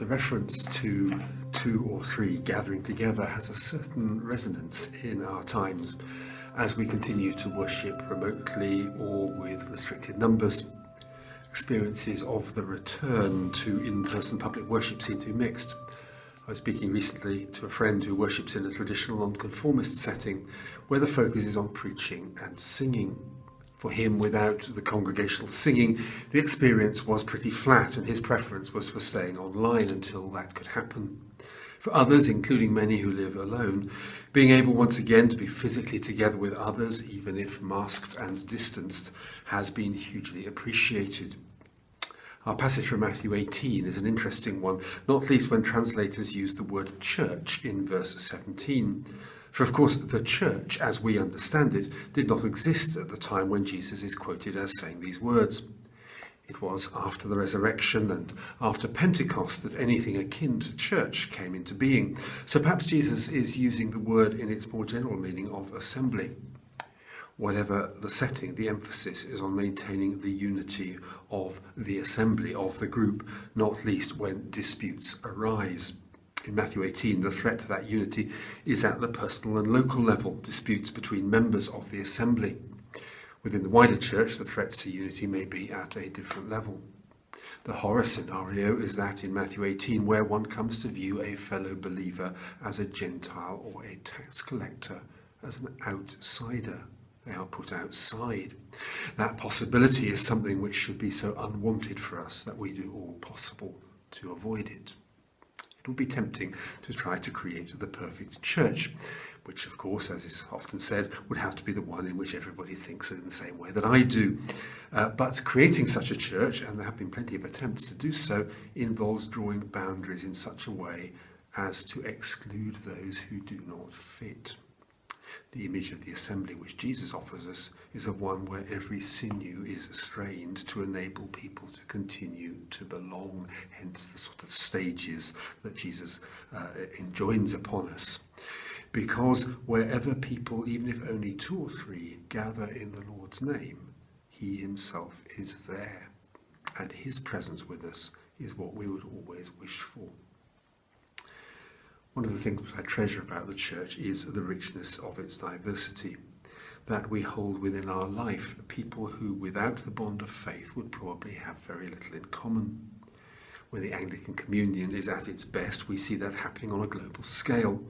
The reference to two or three gathering together has a certain resonance in our times as we continue to worship remotely or with restricted numbers. Experiences of the return to in-person public worship seem to be mixed. I was speaking recently to a friend who worships in a traditional nonconformist setting where the focus is on preaching and singing. For him, without the congregational singing, the experience was pretty flat, and his preference was for staying online until that could happen. For others, including many who live alone, being able once again to be physically together with others, even if masked and distanced, has been hugely appreciated. Our passage from Matthew 18 is an interesting one, not least when translators use the word church in verse 17. For of course, the church, as we understand it, did not exist at the time when Jesus is quoted as saying these words. It was after the resurrection and after Pentecost that anything akin to church came into being. So perhaps Jesus is using the word in its more general meaning of assembly. Whatever the setting, the emphasis is on maintaining the unity of the assembly, of the group, not least when disputes arise. In Matthew 18, the threat to that unity is at the personal and local level, disputes between members of the assembly. Within the wider church, the threats to unity may be at a different level. The horror scenario is that in Matthew 18, where one comes to view a fellow believer as a Gentile or a tax collector, as an outsider. They are put outside. That possibility is something which should be so unwanted for us that we do all possible to avoid it. It would be tempting to try to create the perfect church, which, of course, as is often said, would have to be the one in which everybody thinks in the same way that I do. But creating such a church, and there have been plenty of attempts to do so, involves drawing boundaries in such a way as to exclude those who do not fit. The image of the assembly which Jesus offers us is of one where every sinew is strained to enable people to continue to belong, hence the sort of stages that Jesus enjoins upon us. Because wherever people, even if only two or three, gather in the Lord's name, he himself is there, and his presence with us is what we would always wish for. One of the things I treasure about the church is the richness of its diversity, that we hold within our life people who, without the bond of faith, would probably have very little in common. When the Anglican Communion is at its best, we see that happening on a global scale.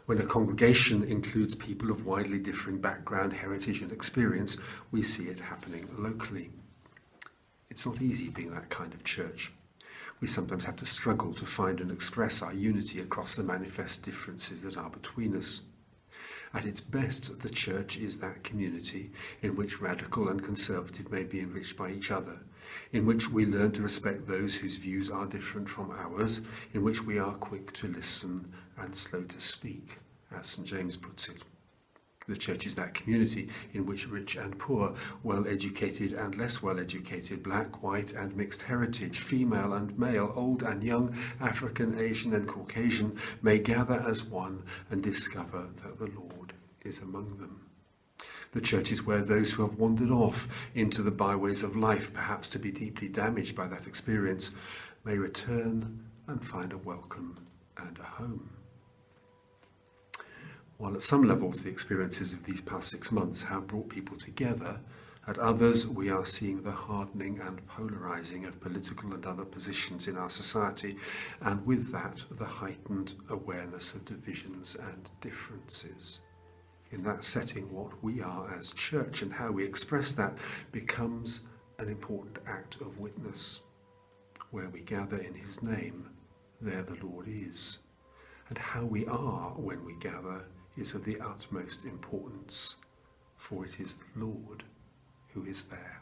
When a congregation includes people of widely differing background, heritage and experience, we see it happening locally. It's not easy being that kind of church. We sometimes have to struggle to find and express our unity across the manifest differences that are between us. At its best, the church is that community in which radical and conservative may be enriched by each other, in which we learn to respect those whose views are different from ours, in which we are quick to listen and slow to speak, as St. James puts it. The church is that community in which rich and poor, well-educated and less well-educated, black, white and mixed heritage, female and male, old and young, African, Asian and Caucasian may gather as one and discover that the Lord is among them. The church is where those who have wandered off into the byways of life, perhaps to be deeply damaged by that experience, may return and find a welcome and a home. While at some levels the experiences of these past 6 months have brought people together, at others we are seeing the hardening and polarising of political and other positions in our society, and with that the heightened awareness of divisions and differences. In that setting, what we are as church and how we express that becomes an important act of witness. Where we gather in his name, there the Lord is. And how we are when we gather is of the utmost importance, for it is the Lord who is there.